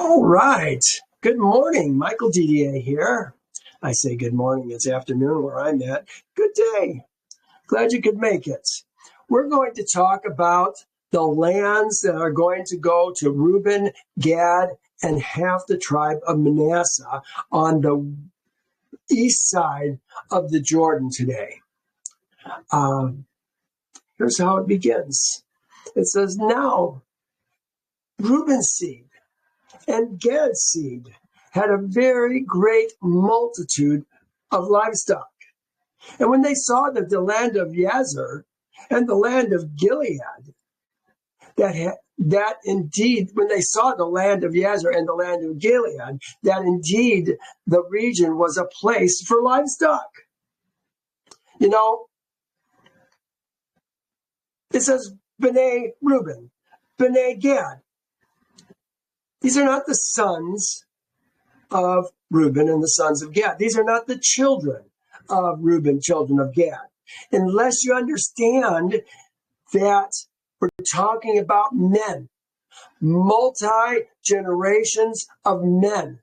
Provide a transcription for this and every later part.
All right. Good morning. Michael DDA here. I say good morning. It's afternoon where I'm at. Good day. Glad you could make it. We're going to talk about the lands that are going to go to Reuben, Gad, and half the tribe of Manasseh on the east side of the Jordan today. Here's how it begins. It says, now Reuben's seed and Gad's seed had a very great multitude of livestock. And when they saw that the land of Jazer and the land of Gilead, that indeed, when they saw the land of Jazer and the land of Gilead, that indeed the region was a place for livestock. You know, it says B'nai Reuben, B'nai Gad. These are not the sons of Reuben and the sons of Gad. These are not the children of Reuben, children of Gad. Unless you understand that we're talking about men, multi-generations of men,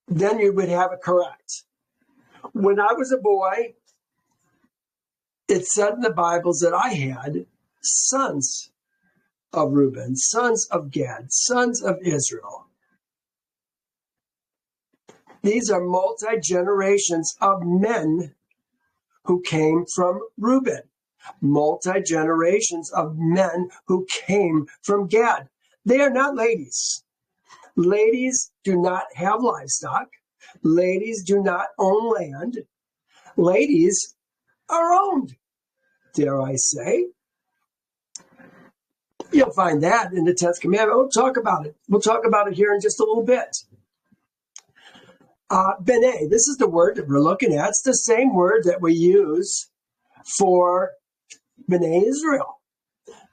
then you would have it correct. When I was a boy, it said in the Bibles that I had sons of Reuben, sons of Gad, sons of Israel. These are multi-generations of men who came from Reuben, multi-generations of men who came from Gad. They are not ladies. Ladies do not have livestock. Ladies do not own land. Ladies are owned, dare I say. You'll find that in the 10th commandment. We'll talk about it. We'll talk about it here in just a little bit. B'nai, this is the word that we're looking at. It's the same word that we use for B'nai Israel.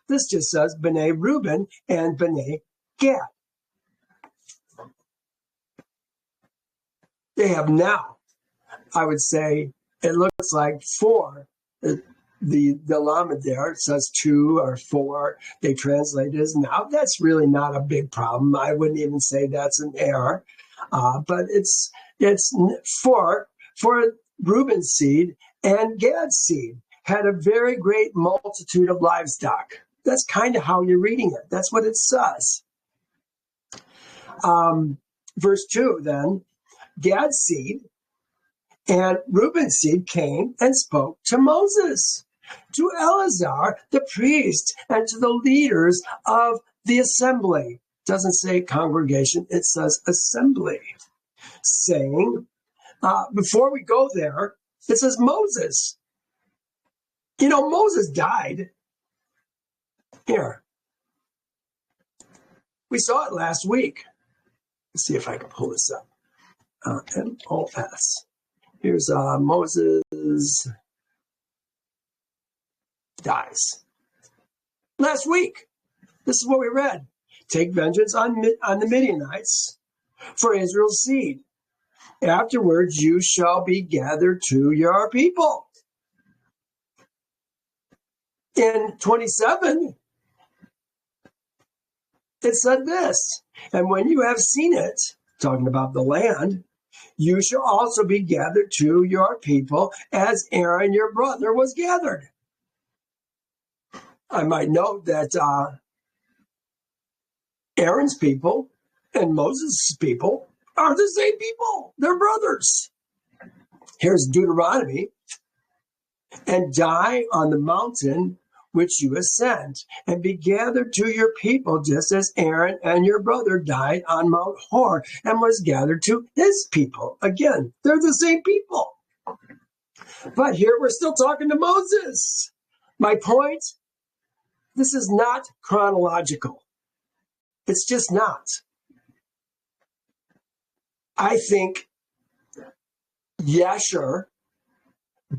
This just says B'nai Reuben and B'nai Gad. They have now, I would say, it looks like four. The Lamed there, it says 2 or 4. They translate it as now. That's really not a big problem. I wouldn't even say that's an error. But it's 4 for Reuben's seed and Gad's seed had a very great multitude of livestock. That's kind of how you're reading it. That's what it says. Verse 2 then, Gad's seed and Reuben's seed came and spoke to Moses, to Eleazar, the priest, and to the leaders of the assembly. It doesn't say congregation, it says assembly. Saying, before we go there, it says Moses. You know, Moses died. Here. We saw it last week. Let's see if I can pull this up. MOS. Here's Moses dies. Last week, this is what we read. Take vengeance on the Midianites for Israel's seed. Afterwards, you shall be gathered to your people. In 27, it said this, and when you have seen it, talking about the land, you shall also be gathered to your people as Aaron your brother was gathered. I might note that Aaron's people and Moses' people are the same people. They're brothers. Here's Deuteronomy. And die on the mountain which you ascend, and be gathered to your people, just as Aaron and your brother died on Mount Hor and was gathered to his people. Again, they're the same people. But here we're still talking to Moses. My point, this is not chronological. It's just not. I think Yasher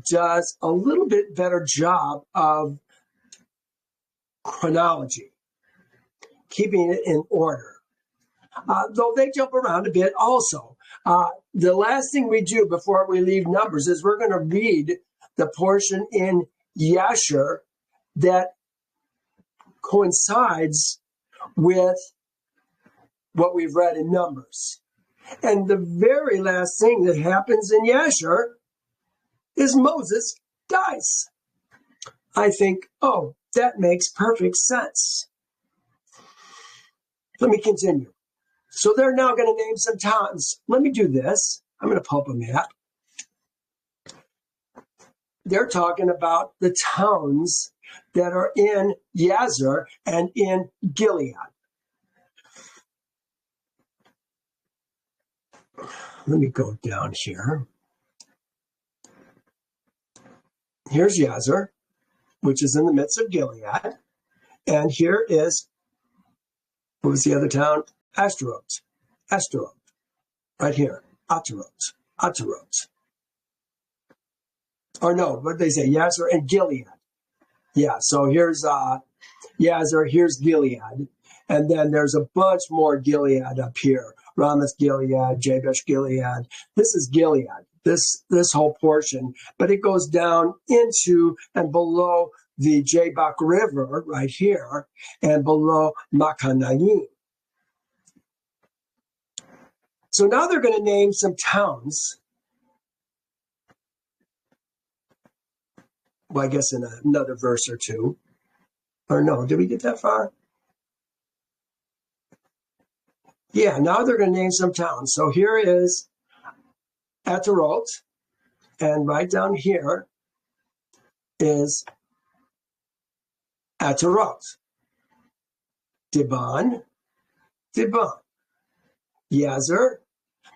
does a little bit better job of chronology, keeping it in order. Though they jump around a bit also. The last thing we do before we leave Numbers is we're going to read the portion in Yasher that coincides with what we've read in Numbers. And the very last thing that happens in Jazer is Moses dies. I think, oh, that makes perfect sense. Let me continue. So they're now going to name some towns. Let me do this. I'm going to pull up a map. They're talking about the towns that are in Jazer and in Gilead. Let me go down here. Here's Jazer, which is in the midst of Gilead. And here is, what was the other town? Ashtaroth. Right here. Ataroth. Or no, what did they say? Jazer and Gilead. Yeah, so here's Jazer, here's Gilead. And then there's a bunch more Gilead up here. Ramoth Gilead, Jabesh Gilead. This is Gilead, this whole portion. But it goes down into and below the Jabbok River right here and below Makanaim. So now they're going to name some towns. Well, I guess in another verse or two. Or no, did we get that far? Yeah, now they're going to name some towns. So here is Ataroth, and right down here is Ataroth. Dibon. Jazer.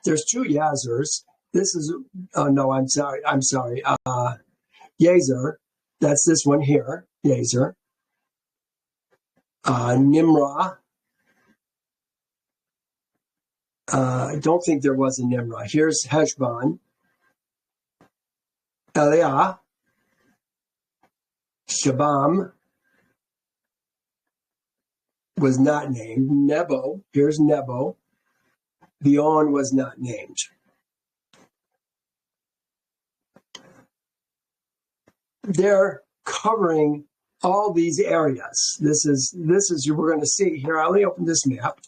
There's two Jazers. This is, oh no, I'm sorry. Jazer. That's this one here, Jazer. Nimrah. I don't think there was a Nimrah. Here's Heshbon. Eliah. Shabam was not named. Nebo. Here's Nebo. Beon was not named. They're covering all these areas. This is we're going to see here. I only opened this map.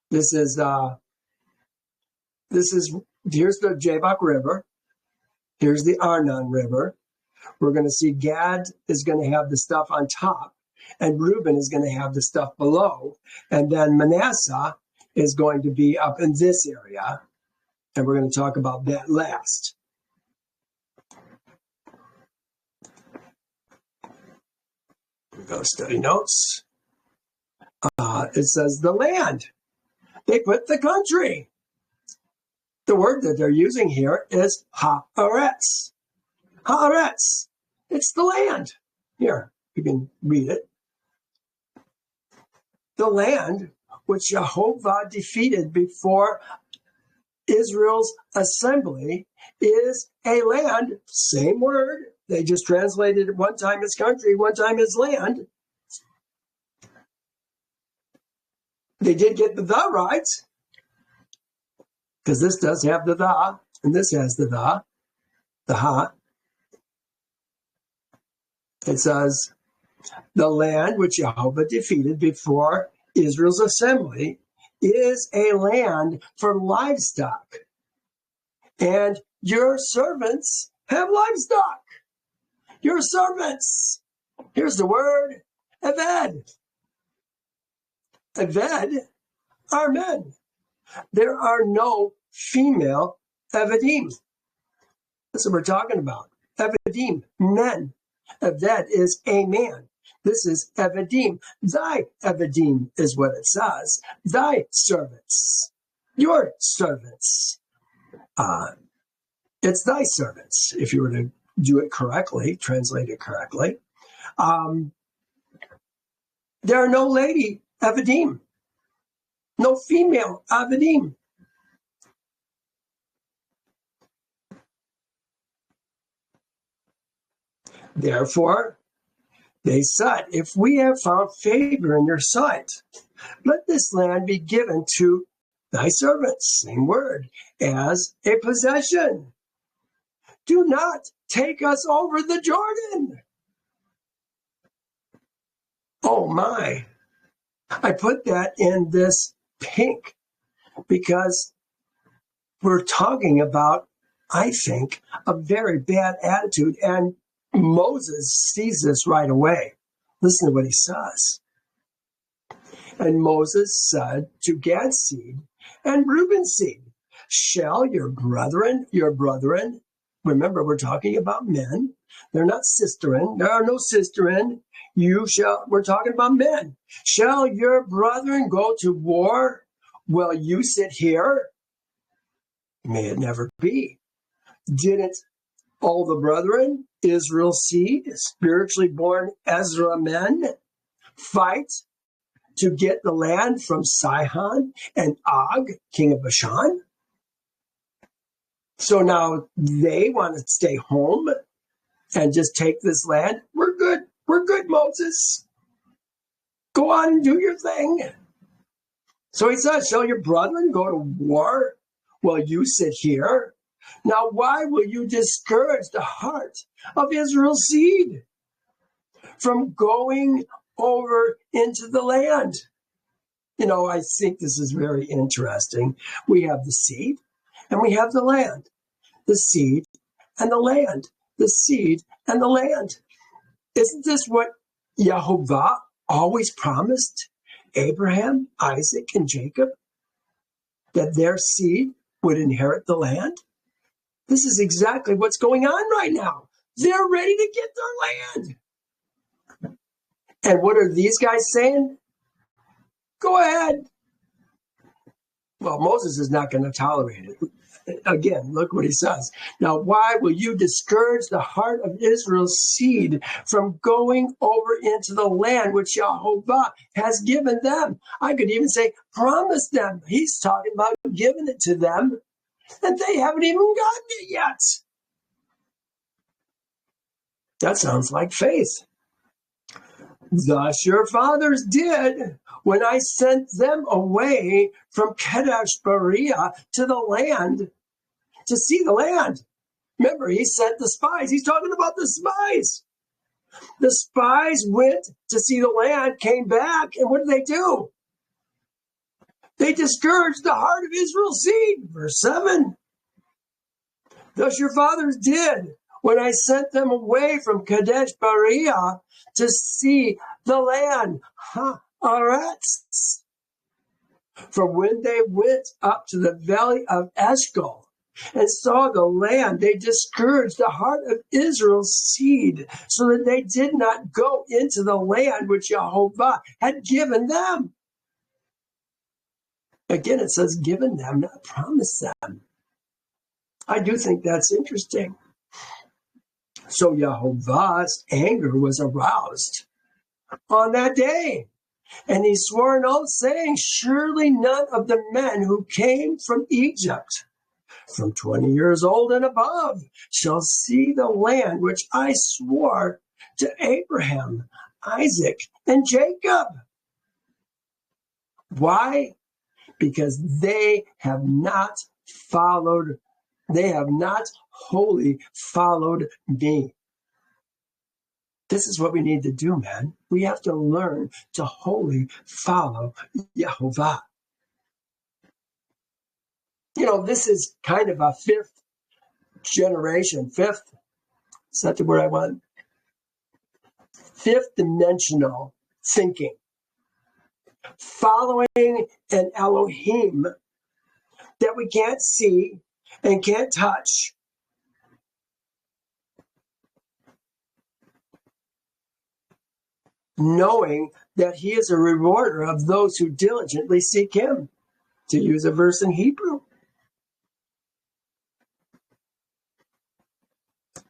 This is here's the Jabbok River. Here's the Arnon River. We're going to see Gad is going to have the stuff on top, and Reuben is going to have the stuff below, and then Manasseh is going to be up in this area, and we're going to talk about that last. We go to study notes. It says the land. They put the country. The word that they're using here is haaretz. Haaretz. It's the land. Here, you can read it. The land which Jehovah defeated before Israel's assembly is a land, same word. They just translated it one time as country, one time as land. They did get the right, because this does have the, and this has the ha. It says, the land which Jehovah defeated before Israel's assembly is a land for livestock, and your servants have livestock. Your servants. Here's the word, Eved. Eved are men. There are no female Evedim. That's what we're talking about. Evedim, men. Eved is a man. This is Evedim. Thy Evedim is what it says. Thy servants. Your servants. It's thy servants, if you were to do it correctly, translate it correctly. There are no lady Evedim. No female Evedim. Therefore, they said, if we have found favor in your sight, let this land be given to thy servants, same word, as a possession. Do not take us over the Jordan. Oh my. I put that in this pink because we're talking about, I think, a very bad attitude. And Moses sees this right away. Listen to what he says. And Moses said to Gad's seed and Reuben's seed, shall your brethren, remember we're talking about men. They're not sisterin. There are no sisterin. We're talking about men. Shall your brethren go to war while you sit here? May it never be. Didn't all the brethren, Israel's seed, spiritually born Ezra men, fight to get the land from Sihon and Og, king of Bashan? So now they want to stay home and just take this land. We're good. We're good, Moses. Go on and do your thing. So he says, shall your brethren go to war while you sit here? Now, why will you discourage the heart of Israel's seed from going over into the land? You know, I think this is very interesting. We have the seed and we have the land. The seed and the land. The seed and the land. Isn't this what Yehovah always promised Abraham, Isaac, and Jacob? That their seed would inherit the land? This is exactly what's going on right now. They're ready to get their land. And what are these guys saying? Go ahead. Well, Moses is not going to tolerate it. Again, look what he says. Now, why will you discourage the heart of Israel's seed from going over into the land which Yehovah has given them? I could even say, promise them. He's talking about giving it to them, and they haven't even gotten it yet. That sounds like faith. Thus your fathers did when I sent them away from Kadesh Barnea to the land, to see the land. Remember, he sent the spies. He's talking about the spies. The spies went to see the land, came back, and what did they do? They discouraged the heart of Israel's seed. Verse 7. Thus your fathers did when I sent them away from Kadesh Barnea to see the land, Haaretz. For when they went up to the valley of Eshcol and saw the land, they discouraged the heart of Israel's seed, so that they did not go into the land which Yehovah had given them. Again, it says given them, not promised them. I do think that's interesting. So Yehovah's anger was aroused on that day. And he swore an oath, saying, surely none of the men who came from Egypt, from 20 years old and above, shall see the land which I swore to Abraham, Isaac, and Jacob. Why? Because they have not wholly followed me. This is what we need to do, man. We have to learn to wholly follow Yehovah. You know, this is kind of a fifth, is that the word I want? Fifth dimensional thinking. Following an Elohim that we can't see and can't touch. Knowing that he is a rewarder of those who diligently seek him, to use a verse in Hebrew.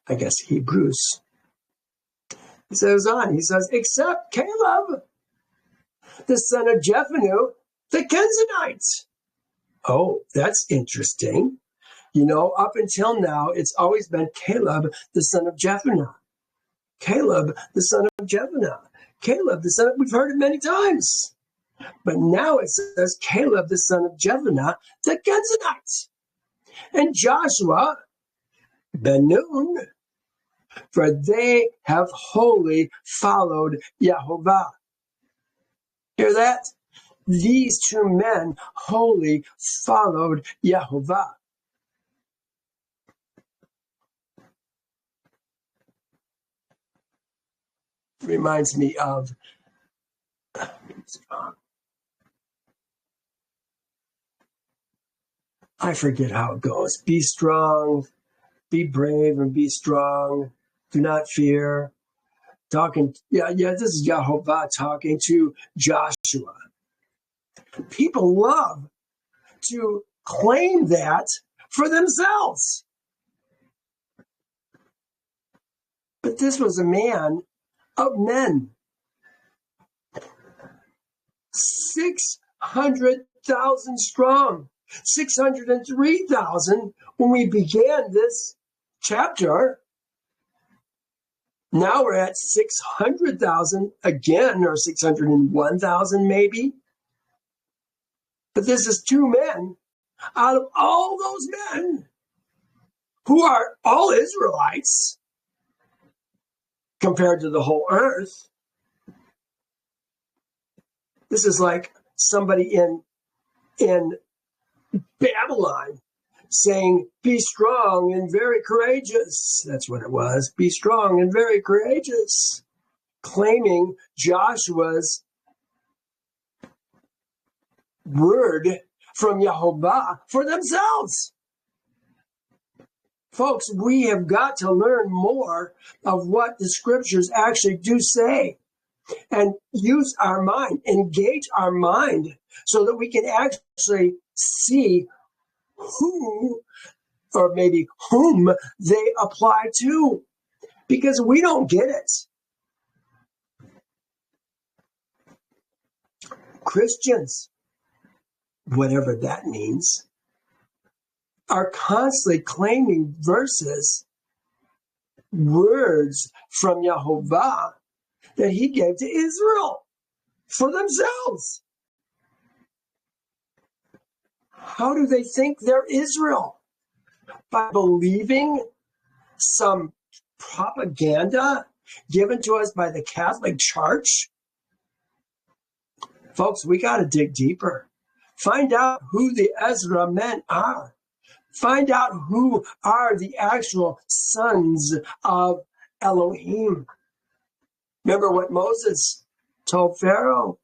I guess Hebrews. He says, except Caleb, the son of Jephunneh, the Kenizzite. Oh, that's interesting. You know, up until now, it's always been Caleb, the son of Jephunneh. Caleb, the son of Jephunneh. Caleb, the son of, we've heard it many times. But now it says Caleb, the son of Jephunneh, the Kenizzite. And Joshua, ben Nun, for they have wholly followed Yehovah. Hear that? These two men wholly followed Yehovah. Reminds me of I forget how it goes. Be strong, be brave, and be strong. Do not fear. This is Yehovah talking to Joshua. People love to claim that for themselves. But this was a man of men. 600,000 strong. 603,000 when we began this chapter. Now we're at 600,000 again, or 601,000 maybe. But this is two men out of all those men who are all Israelites compared to the whole earth. This is like somebody in Babylon saying, be strong and very courageous. That's what it was. Be strong and very courageous. Claiming Joshua's word from Yehovah for themselves. Folks, we have got to learn more of what the scriptures actually do say and use our mind, engage our mind so that we can actually see who or maybe whom they apply to, because we don't get it. Christians, whatever that means, are constantly claiming verses, words from Yehovah that he gave to Israel for themselves. How do they think they're Israel? By believing some propaganda given to us by the Catholic Church? Folks, we got to dig deeper. Find out who the Ezra men are. Find out who are the actual sons of Elohim. Remember what Moses told Pharaoh?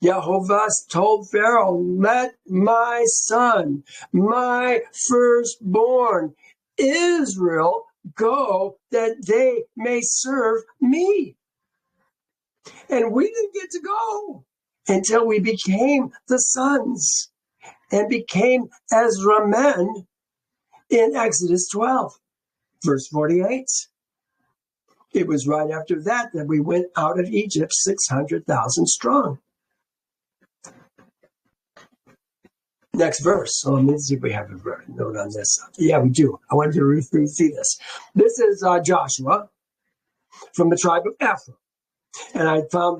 Yehovah told Pharaoh, let my son, my firstborn, Israel, go that they may serve me. And we didn't get to go until we became the sons and became Ezra men in Exodus 12, verse 48. It was right after that we went out of Egypt 600,000 strong. Next verse. So let me see if we have a note on this. Yeah, we do. I wanted to see this. This is Joshua from the tribe of Ephraim. And I found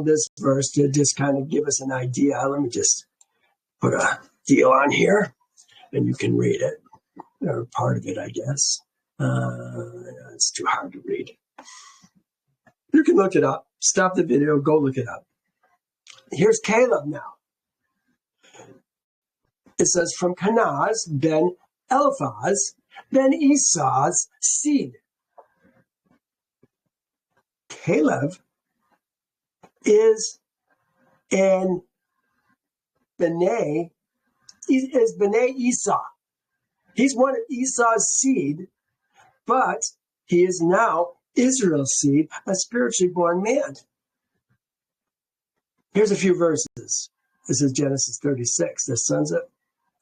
this verse to just kind of give us an idea. Let me just put a deal on here and you can read it. Or part of it, I guess. It's too hard to read. You can look it up. Stop the video. Go look it up. Here's Caleb now. It says, from Kenaz, ben Eliphaz, ben Esau's seed. Caleb is in B'nai Esau. He's one of Esau's seed, but he is now Israel's seed, a spiritually born man. Here's a few verses. This is Genesis 36. The sons of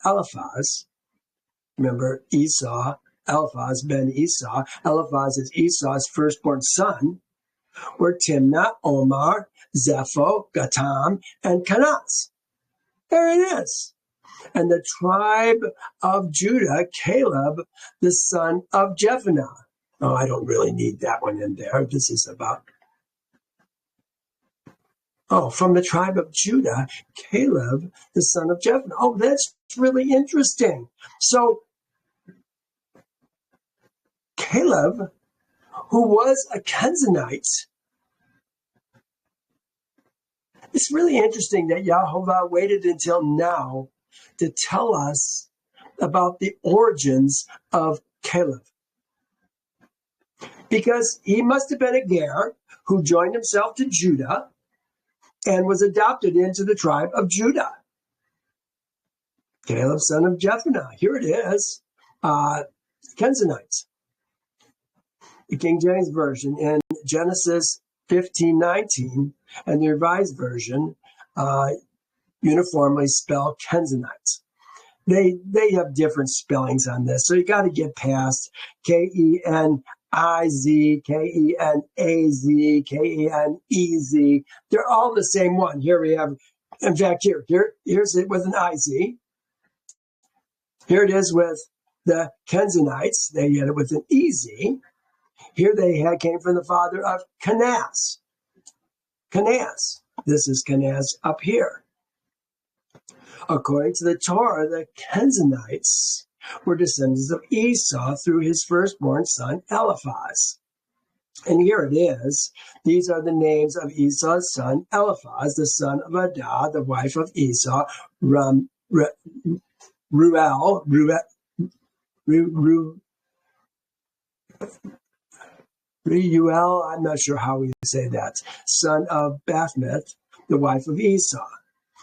Eliphaz, remember Esau, Eliphaz ben Esau. Eliphaz is Esau's firstborn son, were Timnah, Omar, Zepho, Gatam, and Kenaz. There it is. And the tribe of Judah, Caleb, the son of Jephunneh. Oh, I don't really need that one in there. This is about... Oh, from the tribe of Judah, Caleb, the son of Jephunneh. Oh, that's really interesting. So, Caleb, who was a Kenizzite, It's really interesting that Yahovah waited until now to tell us about the origins of Caleb. Because he must have been a Ger who joined himself to Judah and was adopted into the tribe of Judah. Caleb, son of Jephunneh. Here it is. Kenizites. The King James Version in Genesis 15:19 and the Revised Version uniformly spell Kenizites. They have different spellings on this, so you got to get past Keniz, Kenaz, Kenez. They're all the same one. Here we have, in fact, here's it with an Iz. Here it is with the Kenizites. They get it with an Ez. Here came from the father of Kenaz. Kenaz. This is Kenaz up here. According to the Torah, the Kenizites were descendants of Esau through his firstborn son, Eliphaz. And here it is. These are the names of Esau's son, Eliphaz, the son of Adah, the wife of Esau, Reuel, I'm not sure how we say that, son of Bathmeth, the wife of Esau.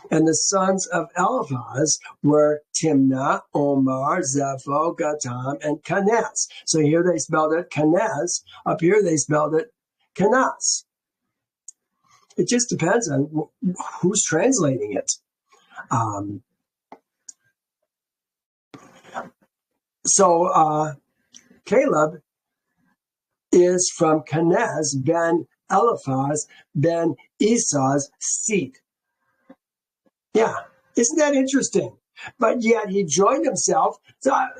And the sons of Eliphaz were Timnah, Omar, Zepho, Gatam, and Kenaz. So here they spelled it Kenaz. Up here they spelled it Kenaz. It just depends on who's translating it. So Caleb is from Kenaz ben Eliphaz ben Esau's seed. Yeah, isn't that interesting? But yet he joined himself. So I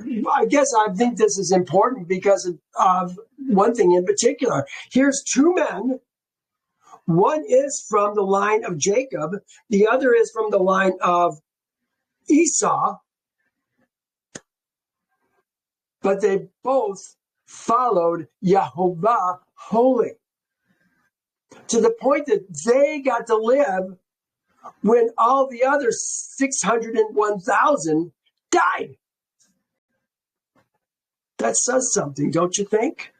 think this is important because of one thing in particular. Here's two men. One is from the line of Jacob. The other is from the line of Esau. But they both followed Yahovah wholly, to the point that they got to live when all the other 601,000 died. That says something, don't you think?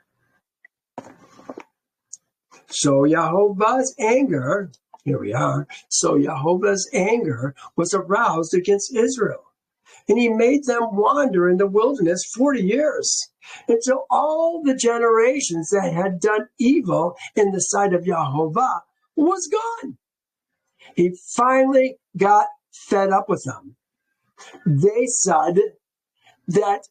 So Yahovah's anger, here we are. So Yahovah's anger was aroused against Israel. And he made them wander in the wilderness 40 years until all the generations that had done evil in the sight of Yahovah was gone. He finally got fed up with them. They said that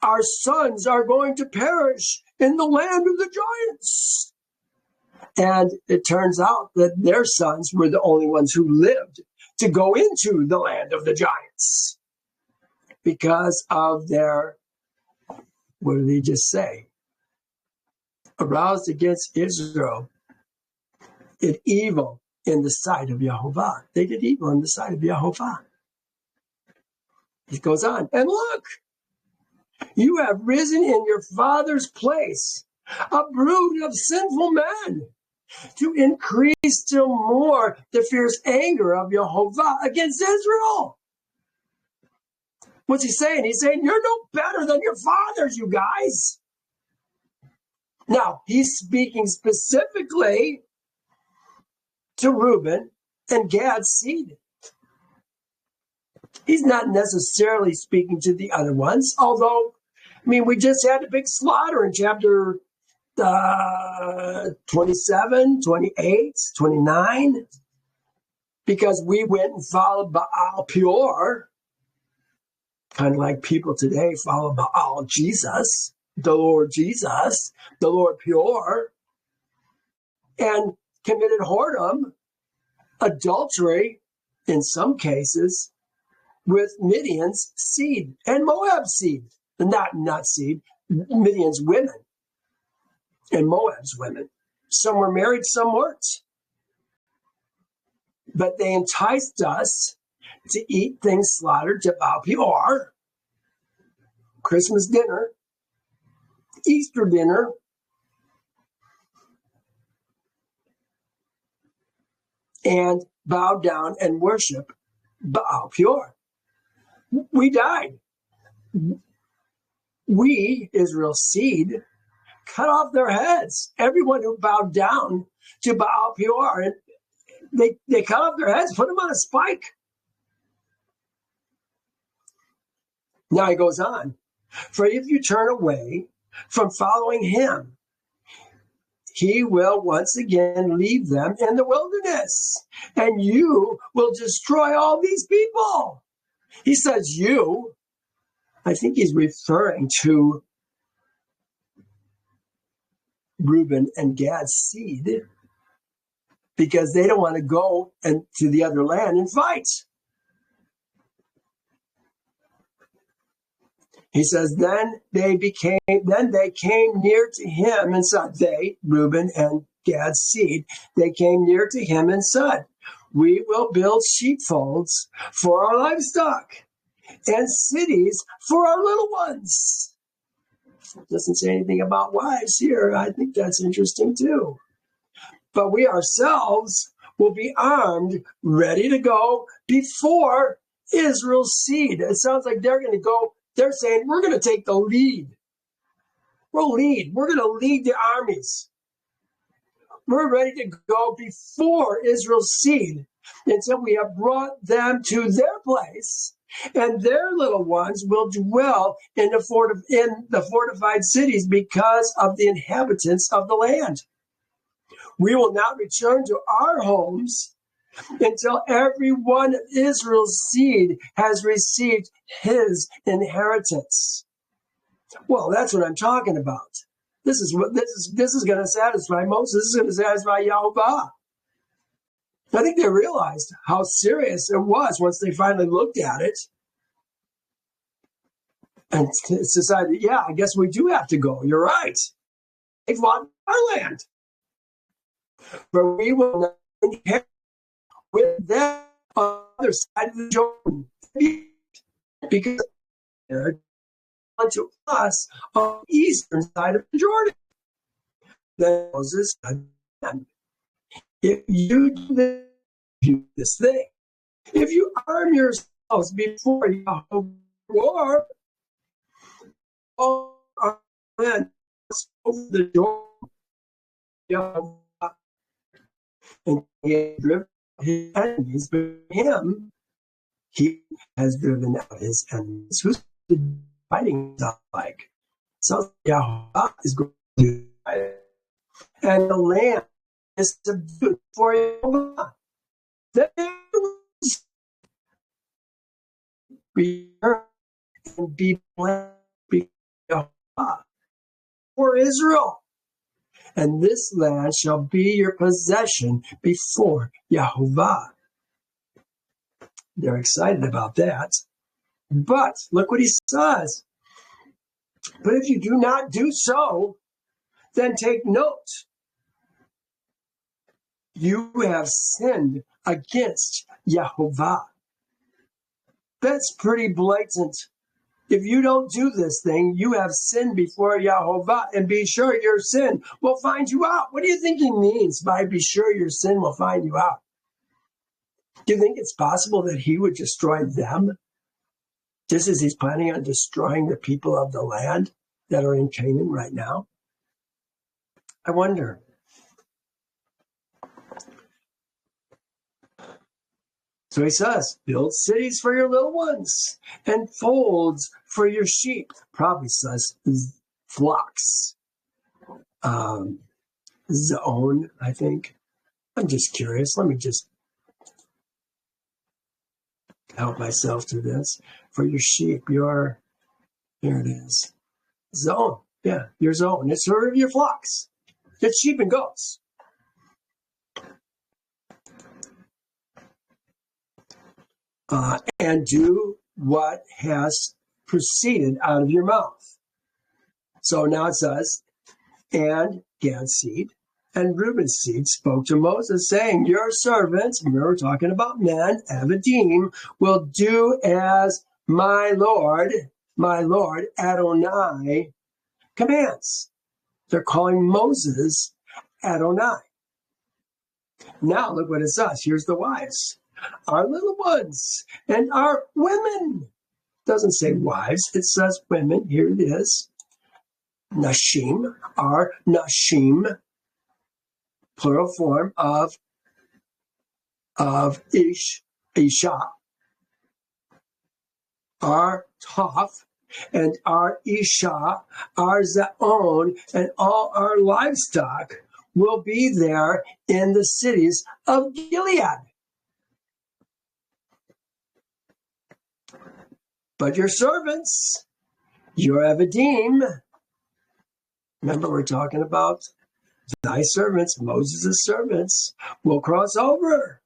our sons are going to perish in the land of the giants. And it turns out that their sons were the only ones who lived to go into the land of the giants because of their, what did he just say? Aroused against Israel, did evil in the sight of Yahovah. They did evil in the sight of Yahovah. He goes on, and look, you have risen in your father's place, a brood of sinful men, to increase still more the fierce anger of Yahovah against Israel. What's he saying? He's saying, you're no better than your fathers, you guys. Now, he's speaking specifically to Reuben and Gad's seed. He's not necessarily speaking to the other ones, although, we just had a big slaughter in chapter 27, 28, 29, because we went and followed Baal Peor, kind of like people today follow Baal Jesus, the Lord Peor, and committed whoredom, adultery, in some cases, with Midian's seed and Moab's seed. Not seed, Midian's women and Moab's women. Some were married, some weren't. But they enticed us to eat things slaughtered to Baal Peor, Christmas dinner, Easter dinner, and bow down and worship Baal Peor. We died. We, Israel's seed, cut off their heads. Everyone who bowed down to Baal Peor, and they cut off their heads, put them on a spike. Now he goes on, for if you turn away from following him, he will once again leave them in the wilderness, and you will destroy all these people. He says you. I think he's referring to Reuben and Gad's seed, because they don't want to go to the other land and fight. He says, then they came near to him and said, they, Reuben and Gad's seed, they came near to him and said, we will build sheepfolds for our livestock and cities for our little ones. Doesn't say anything about wives here. I think that's interesting too. But we ourselves will be armed, ready to go before Israel's seed. It sounds like they're going to go. They're saying, we're going to take the lead. We'll lead. We're going to lead the armies. We're ready to go before Israel's seed until we have brought them to their place, and their little ones will dwell in the fortified cities because of the inhabitants of the land. We will not return to our homes until every one of Israel's seed has received his inheritance. Well, that's what I'm talking about. This is going to satisfy Moses. This is going to satisfy Yahovah. I think they realized how serious it was once they finally looked at it and decided, yeah, I guess we do have to go. You're right. They want our land. But we will not inherit with them on the other side of the Jordan, because they're unto us on the eastern side of the Jordan. Then Moses said, if you do this thing, if you arm yourselves before Yahweh war, all our men over the Jordan, Yahweh, and he has driven his enemies, but him, he has driven out his enemies. Who's fighting stuff like? So Yahweh is going to do it. And the land is subdued for Yahweh. Then return and be blessed for Israel. And this land shall be your possession before Yahovah. They're excited about that. But look what he says. But if you do not do so, then take note. You have sinned against Yahovah. That's pretty blatant. If you don't do this thing, you have sinned before Yahovah, and be sure your sin will find you out. What do you think he means by be sure your sin will find you out? Do you think it's possible that he would destroy them, just as he's planning on destroying the people of the land that are in Canaan right now? I wonder. So he says, build cities for your little ones and folds for your sheep. Probably says flocks. Zone, I think. I'm just curious. Let me just help myself to this. For your sheep, here it is. Zone. Yeah, your zone. It's for your flocks. It's sheep and goats. And do what has proceeded out of your mouth. So now it says, and Gad's seed and Reuben's seed spoke to Moses, saying, your servants, we're talking about men, Avadim, will do as my Lord Adonai commands. They're calling Moses Adonai. Now look what it says. Here's the wives. Our little ones and our women. It doesn't say wives. It says women. Here it is. Nashim. Our nashim. Plural form of isha. Our taf. And our isha, our zaon, and all our livestock will be there in the cities of Gilead. But your servants, your Avadim, remember we're talking about thy servants, Moses' servants, will cross over.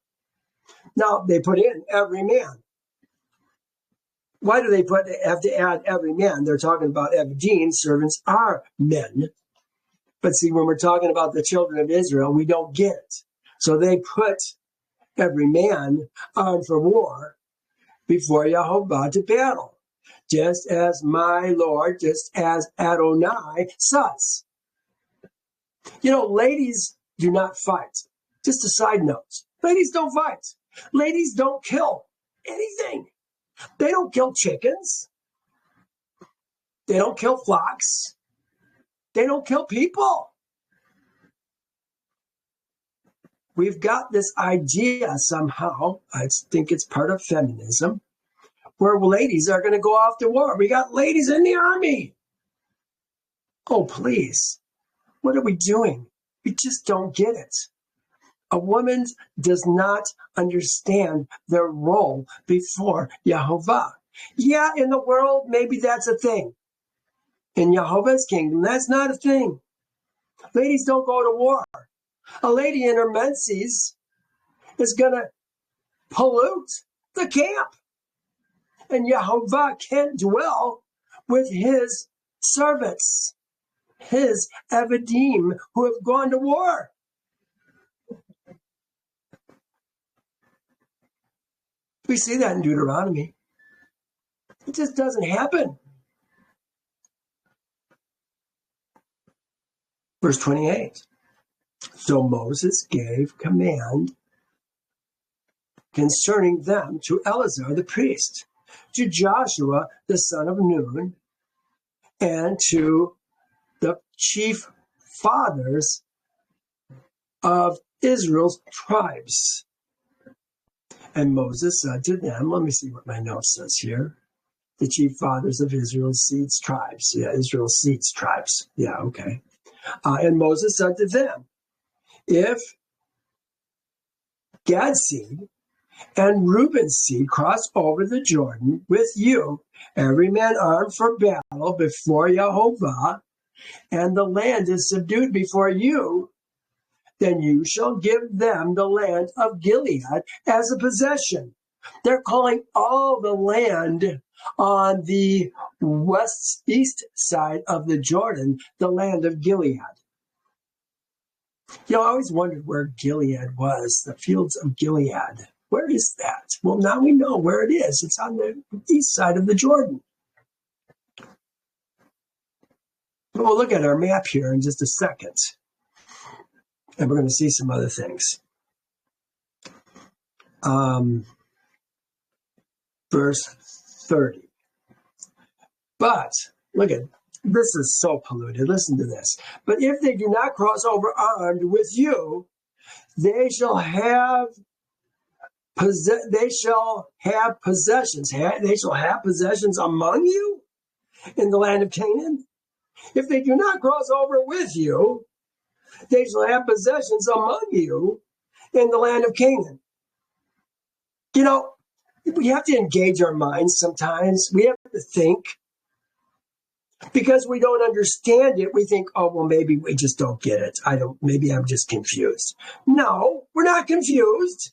Now they put in every man. Why do they have to add every man? They're talking about Avadim, servants are men. But see, when we're talking about the children of Israel, we don't get it. So they put every man on for war before Yehovah to battle. Just as my Lord, just as Adonai says. You know, ladies do not fight. Just a side note. Ladies don't fight. Ladies don't kill anything. They don't kill chickens. They don't kill flocks. They don't kill people. We've got this idea somehow, I think it's part of feminism, where ladies are going to go off to war. We got ladies in the army. Oh, please. What are we doing? We just don't get it. A woman does not understand their role before Yehovah. Yeah, in the world, maybe that's a thing. In Yehovah's kingdom, that's not a thing. Ladies don't go to war. A lady in her menses is going to pollute the camp. And Yehovah can't dwell with his servants, his Avadim, who have gone to war. We see that in Deuteronomy. It just doesn't happen. Verse 28. So Moses gave command concerning them to Eleazar the priest, to Joshua the son of Nun, and to the chief fathers of Israel's tribes. And Moses said to them, let me see what my note says here. The chief fathers of Israel's seeds tribes. Yeah, Israel's seeds tribes. Yeah, okay. And Moses said to them, if Gad's seed and Reuben's seed cross over the Jordan with you, every man armed for battle before Yehovah, and the land is subdued before you, then you shall give them the land of Gilead as a possession. They're calling all the land on the east side of the Jordan the land of Gilead. You know, I always wondered where Gilead was, the fields of Gilead. Where is that? Well, now we know where it is. It's on the east side of the Jordan. We'll look at our map here in just a second. And we're going to see some other things. Verse 30. But, look at, this is so polluted. Listen to this. But if they do not cross over armed with you, they shall have possessions. They shall have possessions among you in the land of Canaan. If they do not cross over with you, they shall have possessions among you in the land of Canaan. You know, we have to engage our minds sometimes. We have to think. Because we don't understand it, we think, oh, well, maybe we just don't get it. Maybe I'm just confused. No, we're not confused.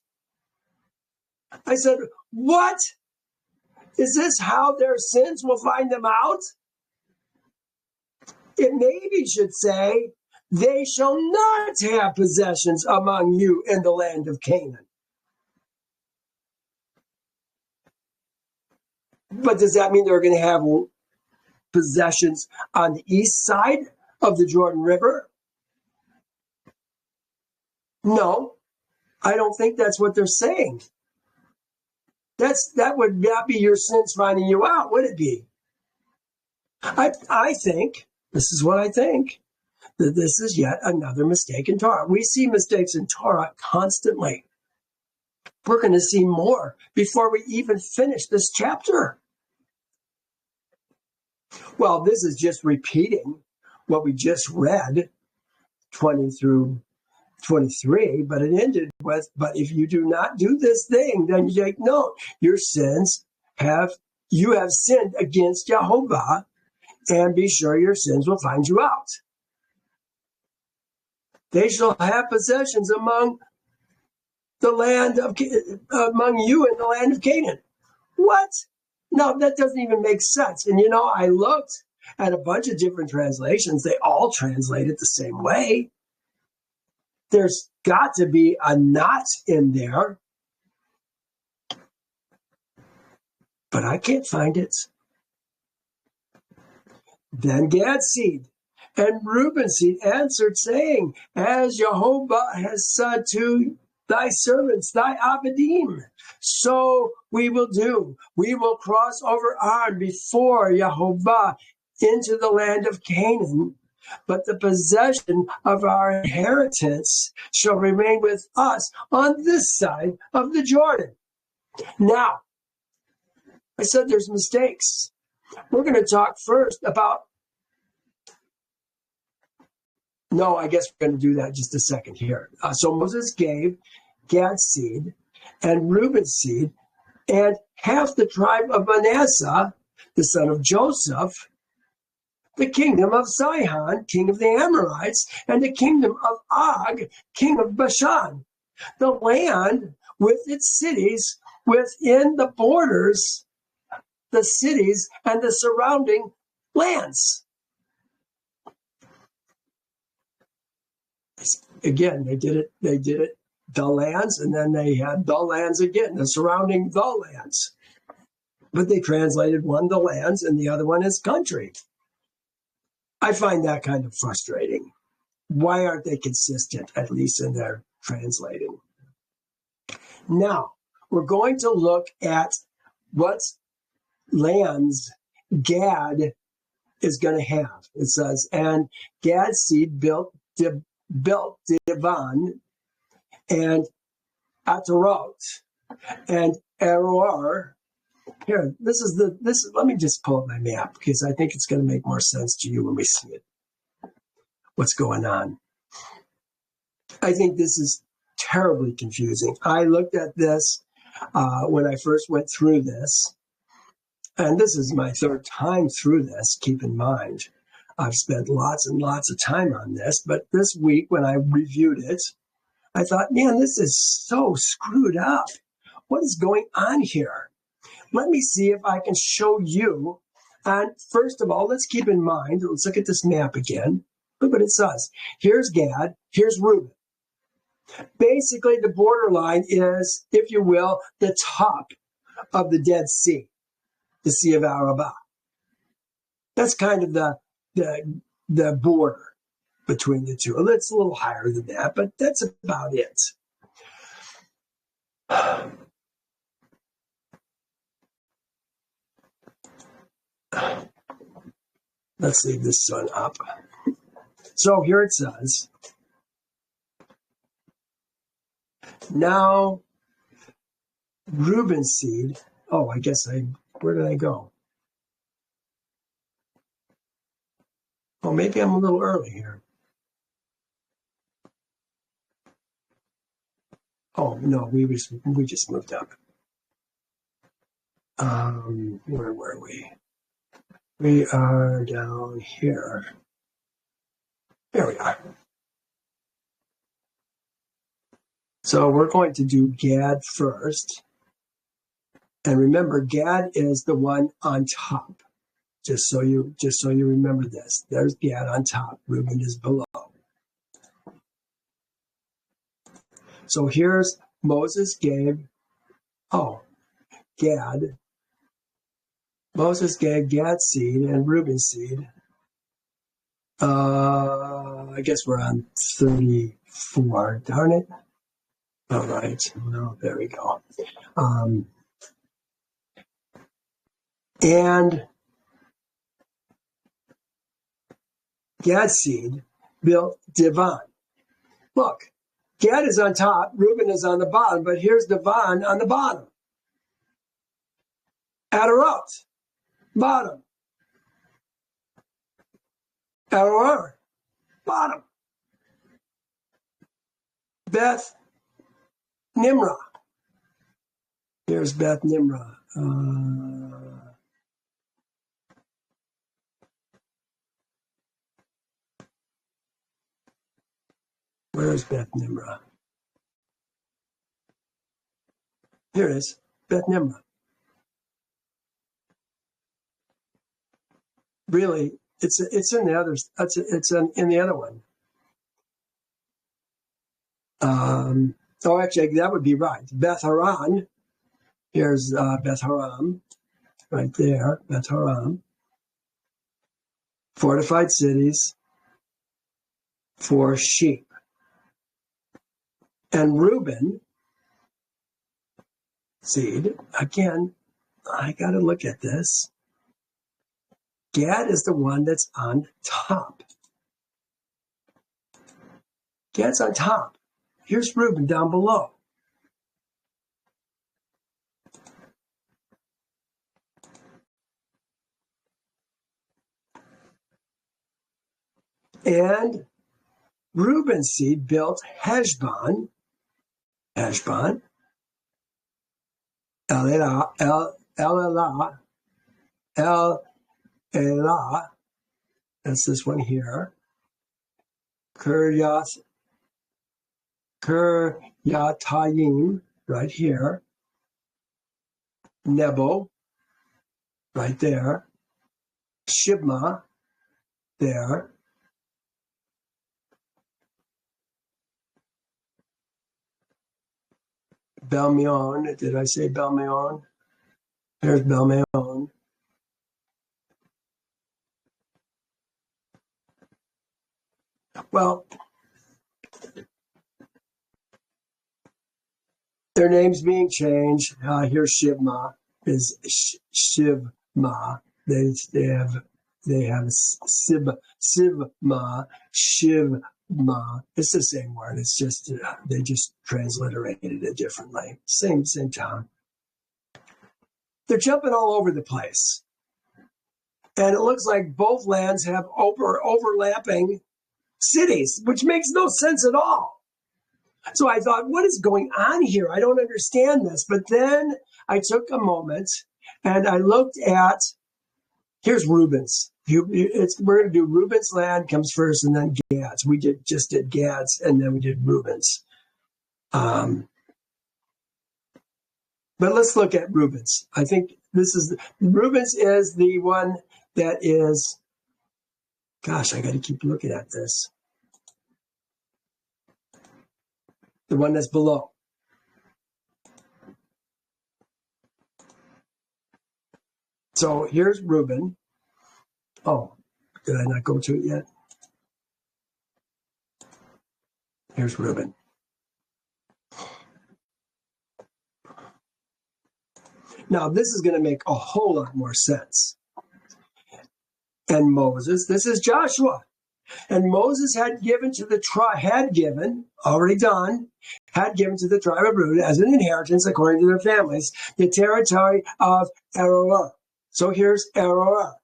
I said, what? Is this how their sins will find them out? It maybe should say, they shall not have possessions among you in the land of Canaan. But does that mean they're going to have possessions on the east side of the Jordan River? No. I don't think that's what they're saying. That would not be your sins finding you out, would it be? I think, this is what I think, that this is yet another mistake in Torah. We see mistakes in Torah constantly. We're going to see more before we even finish this chapter. Well, this is just repeating what we just read, 20 through 23, but it ended with, but if you do not do this thing, then you take note, you have sinned against Jehovah, and be sure your sins will find you out. They shall have possessions among you in the land of Canaan. What? No, that doesn't even make sense. And I looked at a bunch of different translations. They all translate it the same way. There's got to be a not in there, but I can't find it. Then Gad's seed and Reuben's seed answered, saying, as Jehovah has said to thy servants, thy Abadim, so we will do. We will cross over on before Jehovah into the land of Canaan, but the possession of our inheritance shall remain with us on this side of the Jordan. Now, I said there's mistakes. We're going to talk first about, no, I guess we're going to do that just a second here. So Moses gave Gad's seed and Reuben's seed and half the tribe of Manasseh, the son of Joseph, the kingdom of Sihon, king of the Amorites, and the kingdom of Og, king of Bashan, the land with its cities within the borders, the cities and the surrounding lands. Again, they did it, the lands, and then they had the lands again, the surrounding the lands. But they translated one the lands and the other one as country. I find that kind of frustrating. Why aren't they consistent, at least in their translating? Now, we're going to look at what lands Gad is going to have. It says, and Gad's seed built Divan and Ataroth and Aroer. Here, let me just pull up my map because I think it's going to make more sense to you when we see it. What's going on? I think this is terribly confusing. I looked at this when I first went through this, and this is my third time through this, keep in mind. I've spent lots and lots of time on this, but this week when I reviewed it, I thought, man, this is so screwed up. What is going on here? Let me see if I can show you. And first of all, let's keep in mind, let's look at this map again. Look what it says. Here's Gad, here's Reuben. Basically, the borderline is, if you will, the top of the Dead Sea, the Sea of Arabah. That's kind of the border between the two. It's a little higher than that, but that's about it. Let's leave this one up. So here it says, now Reuben's seed. Oh, I guess where did I go? Oh, maybe I'm a little early here. Oh, no, we just moved up. Where were we? We are down here. There we are. So we're going to do Gad first. And remember, Gad is the one on top. Just so you remember this. There's Gad on top. Reuben is below. So here's Moses gave Gad. Moses gave Gad's seed and Reuben's seed. I guess we're on 34. Darn it. All right. Well, there we go. And Gad's seed built Divan. Look, Gad is on top, Reuben is on the bottom, but here's Divan on the bottom. Adarot, bottom. Aroer, bottom. Beth Nimrah. Here's Beth Nimrah. Where's Beth Nimrah? Here it is, Beth Nimrah. Really, it's in the other. It's in the other one. Actually, that would be right. Beth Haran. Here's Beth Haram, right there. Beth Haram. Fortified cities for sheep. And Reuben seed, again, I got to look at this. Gad is the one that's on top. Gad's on top. Here's Reuben down below. And Reuben's seed built Heshbon, El-Elah, that's this one here, Kiryatayim, right here, Nebo, right there, Shibma, there, Belmeon. Did I say Belmeon? There's Belmeon. Well, their names being changed. Here's Shibma. Is Shivma. They have Sivma, Shivma. It's the same word. It's just they just transliterated it differently. Same town. They're jumping all over the place, and it looks like both lands have overlapping cities, which makes no sense at all. So I thought, what is going on here? I don't understand this. But then I took a moment and I looked at. Here's Reuben's. We're going to do Reuben's land comes first, and then Gad's. We just did Gad's, and then we did Reuben's. But let's look at Reuben's. I think Reuben's is the one that is. Gosh, I got to keep looking at this. The one that's below. So here's Reuben. Oh, did I not go to it yet? Here's Reuben. Now, this is going to make a whole lot more sense. And Moses, this is Joshua. And Moses had given to the tribe, had given to the tribe of Reuben as an inheritance according to their families, the territory of Aroer. So here's Aroer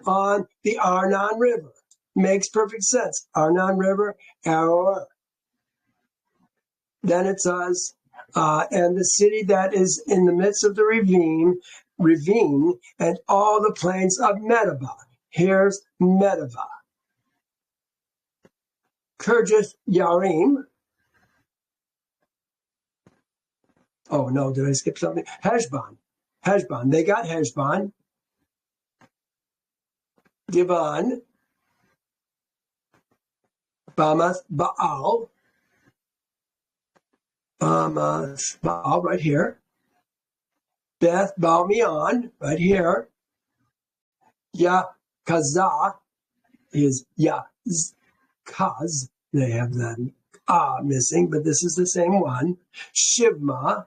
on the Arnon River. Makes perfect sense. Arnon River, Aroer. Then it says, and the city that is in the midst of the ravine, and all the plains of Medeba. Here's Medeba. Kirjath Yarim. Oh no, did I skip something? Heshbon. They got Heshbon. Divan. Bamath Baal. Baal right here. Beth Balmeon right here. Yakazah is Yakaz. They have that missing, but this is the same one. Sibma.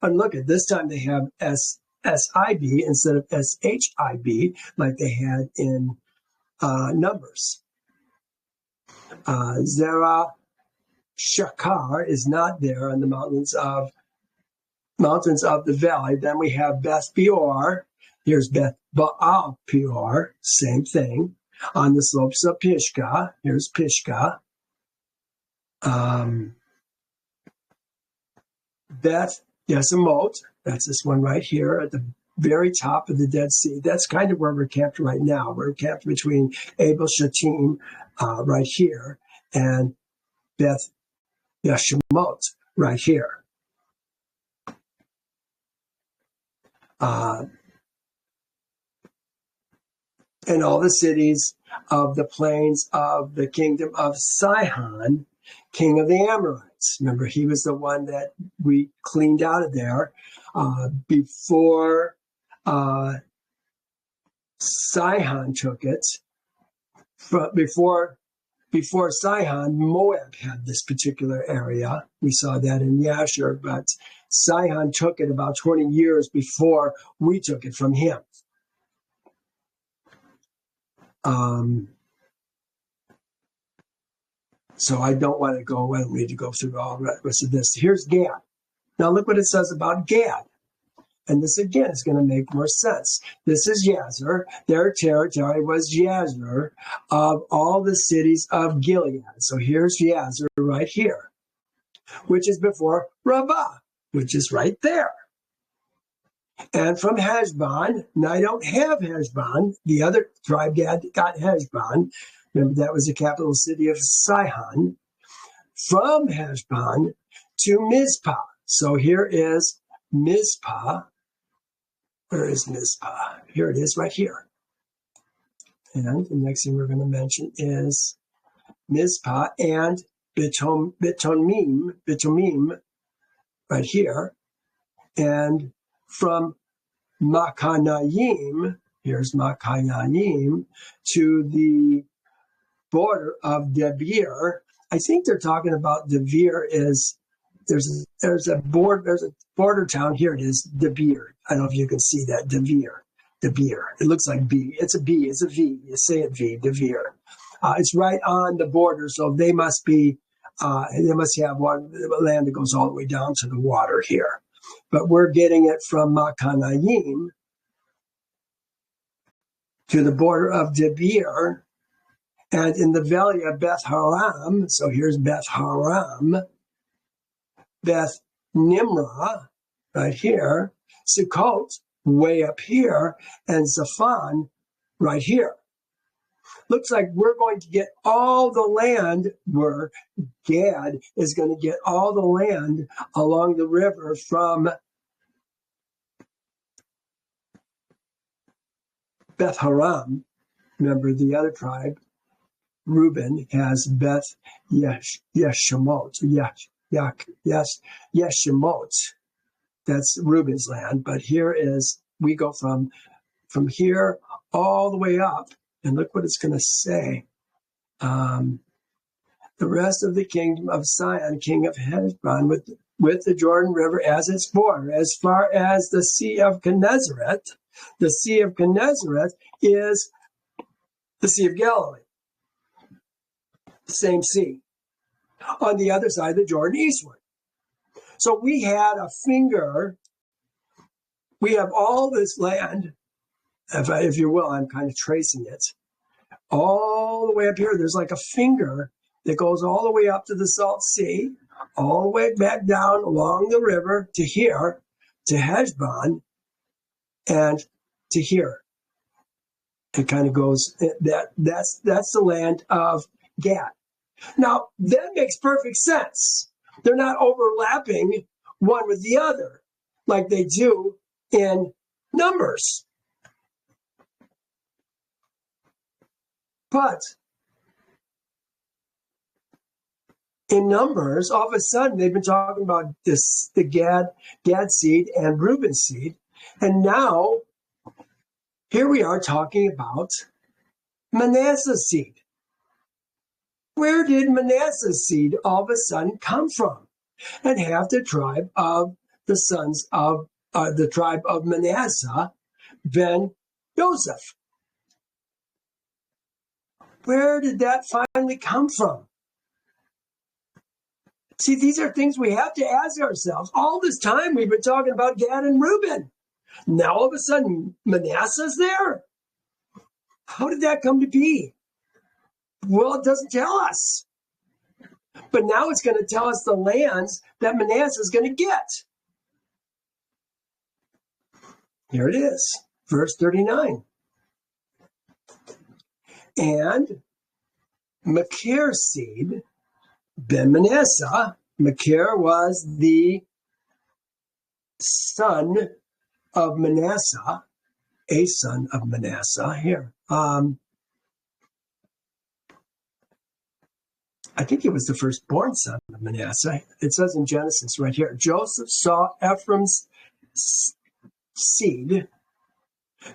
And look at this time they have SIB instead of SHIB like they had in Numbers. Zerah Shakar is not there on the mountains of the valley. Then we have Beth Peor. Here's Beth Baal Peor, same thing. On the slopes of Pisgah, here's Pisgah. Beth Yesimot, that's this one right here at the very top of the Dead Sea. That's kind of where we're camped right now. We're camped between Abel Shittim right here and Beth Yeshimot right here. And all the cities of the plains of the kingdom of Sihon, king of the Amorites. Remember, he was the one that we cleaned out of there before Sihon took it. Before Sihon, Moab had this particular area. We saw that in Jazer, but Sihon took it about 20 years before we took it from him. So I don't need to go through all the rest of this. Here's Gad. Now look what it says about Gad. And this again is going to make more sense. This is Jazer. Their territory was Jazer of all the cities of Gilead. So here's Jazer right here, which is before Rabbah, which is right there. And from Heshbon, now I don't have Heshbon. The other tribe got Heshbon. Remember, that was the capital city of Sihon. From Heshbon to Mizpah. So here is Mizpah. Where is Mizpah? Here it is right here. And the next thing we're going to mention is Mizpah and Bitomim right here. And from Makanaim, here's Makanaim, to the border of Debir. I think they're talking about Debir is there's a border town. Here it is, Debir. I don't know if you can see that, Debir. It looks like B. It's a B. It's a V. You say it V. Debir. It's right on the border, so they must have one land that goes all the way down to the water here. But we're getting it from Makanaim to the border of Debir, and in the valley of Beth Haram. So here's Beth Haram, Beth Nimrah right here, Sukkot way up here, and Zaphon right here. Looks like we're going to get all the land where Gad is going to get all the land along the river from Beth Haram. Remember, the other tribe, Reuben, has Beth Yeshimot. Yeshimot. That's Reuben's land. But here is, we go from here all the way up. And look what it's going to say. The rest of the kingdom of Sihon, king of Heshbon, with the Jordan River as its border, as far as the Sea of Gennesaret. The Sea of Gennesaret is the Sea of Galilee. Same sea. On the other side of the Jordan, eastward. So we had a finger. We have all this land. If you will, I'm kind of tracing it. All the way up here, there's like a finger that goes all the way up to the Salt Sea, all the way back down along the river to here, to Heshbon, and to here. It kind of goes, that's the land of Gad. Now, that makes perfect sense. They're not overlapping one with the other like they do in Numbers. But in Numbers, all of a sudden, they've been talking about the Gad seed and Reuben seed. And now, here we are talking about Manasseh seed. Where did Manasseh's seed all of a sudden come from? And half the tribe of the sons of the tribe of Manasseh, ben Joseph. Where did that finally come from? See, these are things we have to ask ourselves. All this time we've been talking about Gad and Reuben. Now all of a sudden Manasseh's there? How did that come to be? Well, it doesn't tell us. But now it's going to tell us the lands that Manasseh is going to get. Here it is, verse 39. And Machir's seed, ben Manasseh. Machir was the son of Manasseh, a son of Manasseh. Here, I think he was the firstborn son of Manasseh. It says in Genesis right here, Joseph saw Ephraim's seed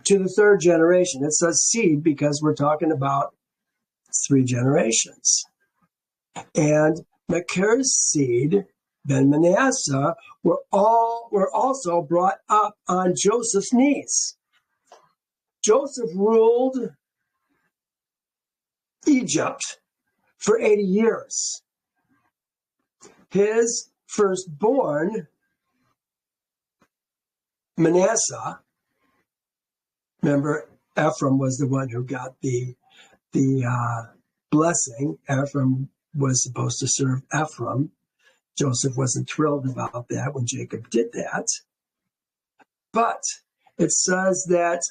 to the third generation. It says seed because we're talking about 3 generations. And Machir's seed, ben Manasseh, were also brought up on Joseph's knees. Joseph ruled Egypt for 80 years. His firstborn, Manasseh, remember, Ephraim was the one who got the blessing. Ephraim was supposed to serve Ephraim. Joseph wasn't thrilled about that when Jacob did that. But it says that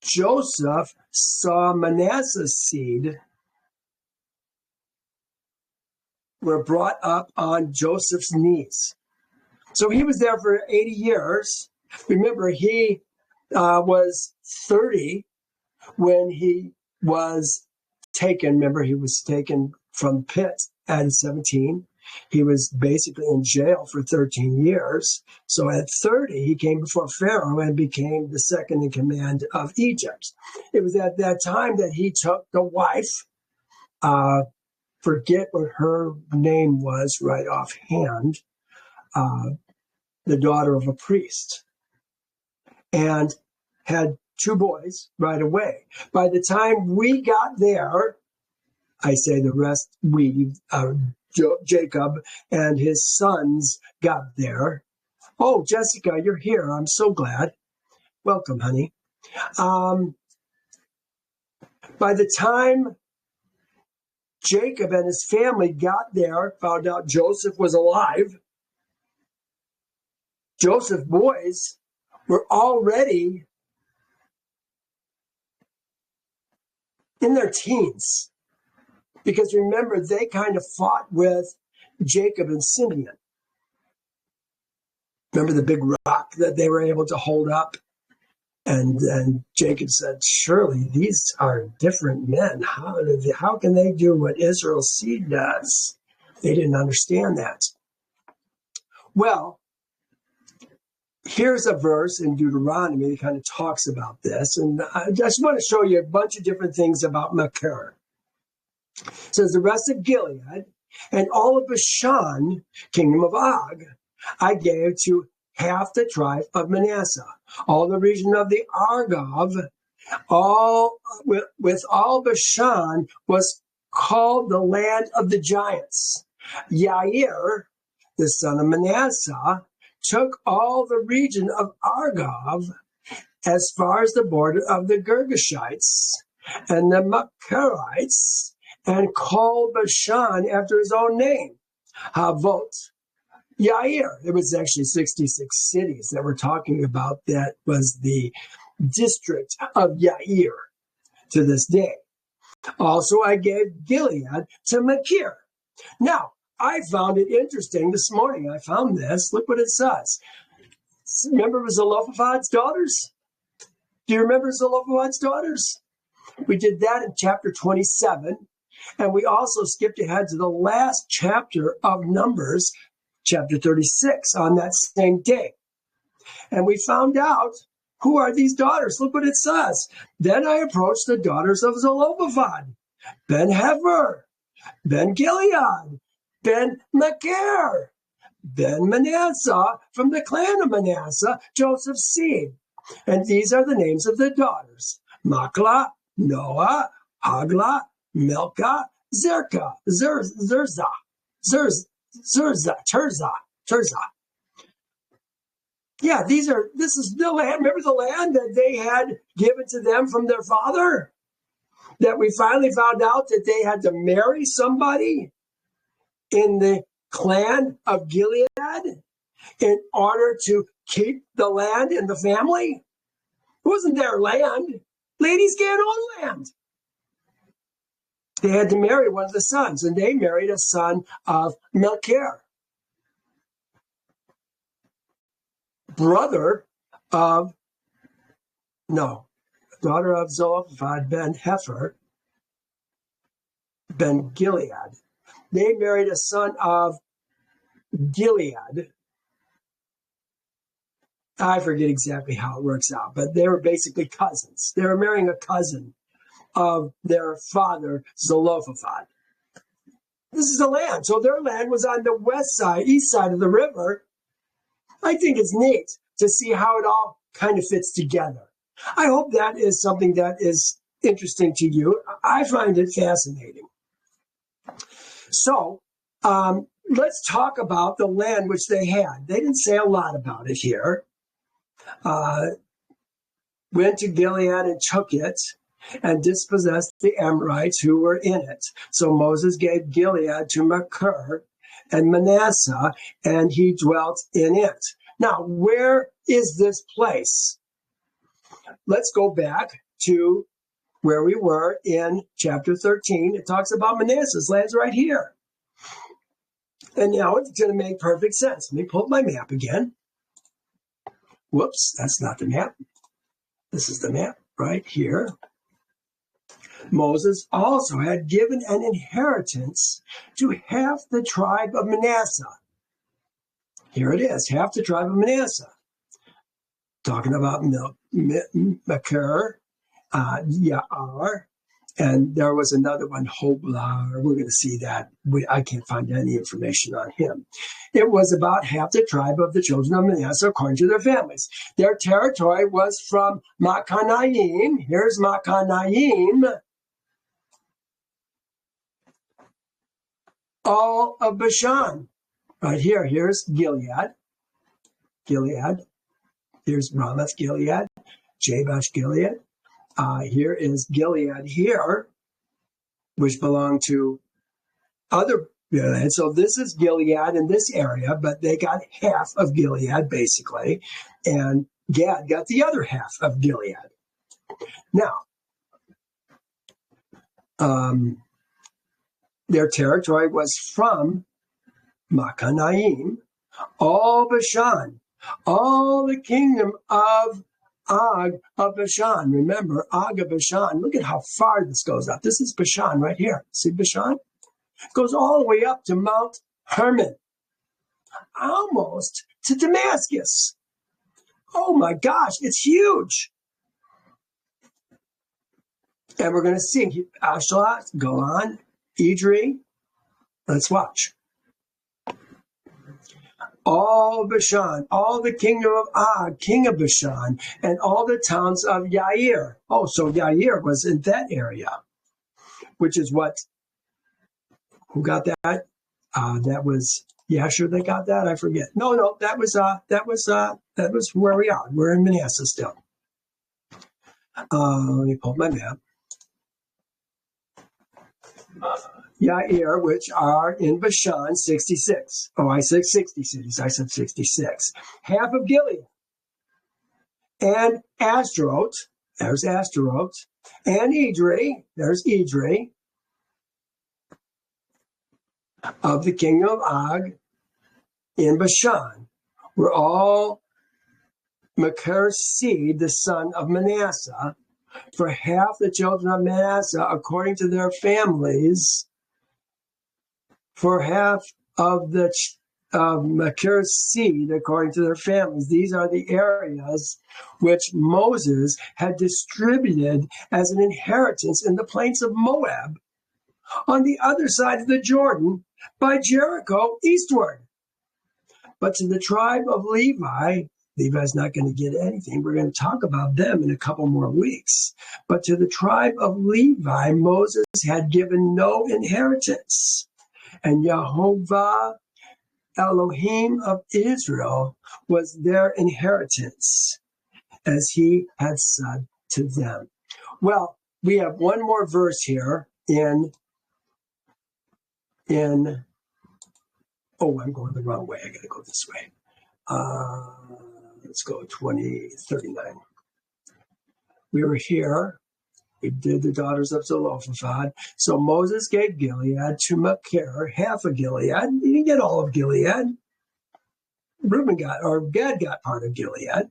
Joseph saw Manasseh's seed were brought up on Joseph's knees. So he was there for 80 years. Remember, he was 30 when he was taken. Remember, he was taken from pit at 17. He was basically in jail for 13 years. So at 30, he came before Pharaoh and became the second in command of Egypt. It was at that time that he took the wife, forget what her name was right offhand, the daughter of a priest, and had 2 boys right away. By the time we got there, I say the rest, Jacob and his sons got there. Oh, Jessica, you're here. I'm so glad. Welcome, honey. By the time Jacob and his family got there, found out Joseph was alive, Joseph's boys were already in their teens. Because remember, they kind of fought with Jacob and Simeon. Remember the big rock that they were able to hold up? And Jacob said, surely these are different men. How can they do what Israel's seed does? They didn't understand that. Well, here's a verse in Deuteronomy that kind of talks about this. And I just want to show you a bunch of different things about Machir. It says, the rest of Gilead and all of Bashan, kingdom of Og, I gave to half the tribe of Manasseh. All the region of the Argob, with all Bashan, was called the land of the giants. Jazer, the son of Manasseh, took all the region of Argob as far as the border of the Girgashites and the Machirites, and called Bashan after his own name, Havot Yair. It was actually 66 cities that we're talking about. That was the district of Yair to this day. Also, I gave Gilead to Machir. Now, I found it interesting this morning. I found this. Look what it says. Remember Zelophehad's daughters? Do you remember Zelophehad's daughters? We did that in chapter 27. And we also skipped ahead to the last chapter of Numbers, chapter 36, on that same day. And we found out, who are these daughters? Look what it says. Then I approached the daughters of Zelophehad, Ben-Heber, Ben Gilead, Ben Machir, Ben Manasseh, from the clan of Manasseh, Joseph's seed. And these are the names of the daughters: Machlah, Noah, Haglah, Milcah, Zerka, Tirzah. Yeah, this is the land. Remember the land that they had given to them from their father? That we finally found out that they had to marry somebody in the clan of Gilead in order to keep the land in the family. It wasn't their land. Ladies can't own land. They had to marry one of the sons, and they married a son of Machir, daughter of Zelophehad ben Hefer, ben Gilead. They married a son of Gilead. I forget exactly how it works out, but they were basically cousins. They were marrying a cousin of their father, Zelophehad. This is the land. So their land was on the east side of the river. I think it's neat to see how it all kind of fits together. I hope that is something that is interesting to you. I find it fascinating. So let's talk about the land which they had. They didn't say a lot about it here. Went to Gilead and took it and dispossessed the Amorites who were in it. So Moses gave Gilead to Machir and Manasseh, and he dwelt in it. Now, where is this place? Let's go back to where we were in chapter 13. It talks about Manasseh's land's right here. And now it's going to make perfect sense. Let me pull up my map again. Whoops, that's not the map. This is the map right here. Moses also had given an inheritance to half the tribe of Manasseh. Here it is, half the tribe of Manasseh. Talking about Machir, Yair, and there was another one, Hoblah. We're going to see that. I can't find any information on him. It was about half the tribe of the children of Manasseh according to their families. Their territory was from Machanaim. Here's Machanaim. All of Bashan. Right here. Here's Gilead. Here's Ramoth Gilead. Jabesh Gilead. Here is Gilead here, which belonged to other Gilead. So this is Gilead in this area, but they got half of Gilead, basically. And Gad got the other half of Gilead. Now, their territory was from Machanaim, all Bashan, all the kingdom of Og of Bashan. Remember, Og of Bashan. Look at how far this goes up. This is Bashan right here. See Bashan? It goes all the way up to Mount Hermon, almost to Damascus. Oh my gosh, it's huge. And we're going to see Ashlat, Golan, Idri. Let's watch. All Bashan, all the kingdom of Og, king of Bashan, and all the towns of Yair. Oh, so Yair was in that area, which is what, who got that? That was Yasher that got that? I forget. No, that was where we are. We're in Manasseh still. Let me pull up my map. Yair, which are in Bashan, 66. Oh, I said 60 cities. I said 66. Half of Gilead. And Ashtaroth, there's Ashtaroth. And Idri, there's Idri. Of the kingdom of Og in Bashan, were all Machir's seed, the son of Manasseh. For half the children of Manasseh, according to their families, for half of the Machir's seed, according to their families. These are the areas which Moses had distributed as an inheritance in the plains of Moab, on the other side of the Jordan by Jericho eastward. But to the tribe of Levi, Levi's not going to get anything. We're going to talk about them in a couple more weeks. But to the tribe of Levi, Moses had given no inheritance. And Jehovah, Elohim of Israel, was their inheritance, as he had said to them. Well, we have one more verse here in I'm going the wrong way. I got to go this way. Let's go 2039. We were here. We did the daughters of Zelophehad. So Moses gave Gilead to Machir, half of Gilead. He didn't get all of Gilead. Gad got part of Gilead,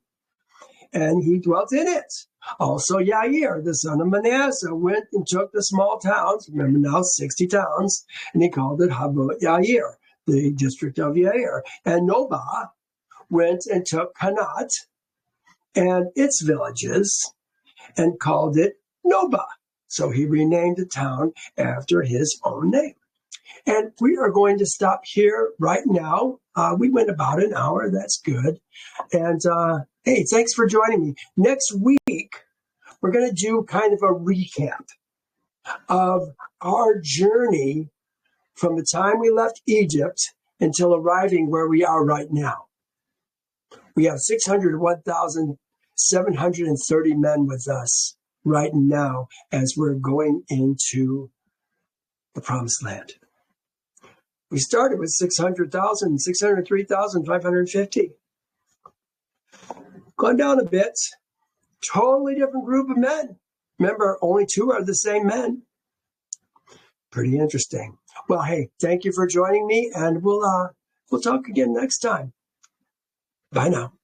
and he dwelt in it. Also, Jazer, the son of Manasseh, went and took the small towns, remember now 60 towns, and he called it Havot Jazer, the district of Jazer. And Nobah went and took Kanat and its villages and called it Nobah. So he renamed the town after his own name. And we are going to stop here right now. We went about an hour. That's good. And hey, thanks for joining me. Next week, we're going to do kind of a recap of our journey from the time we left Egypt until arriving where we are right now. We have 601,730 men with us right now as we're going into the Promised Land. We started with 600,000, 603,550. Gone down a bit. Totally different group of men. Remember, only 2 are the same men. Pretty interesting. Well, hey, thank you for joining me, and we'll talk again next time. Bye now.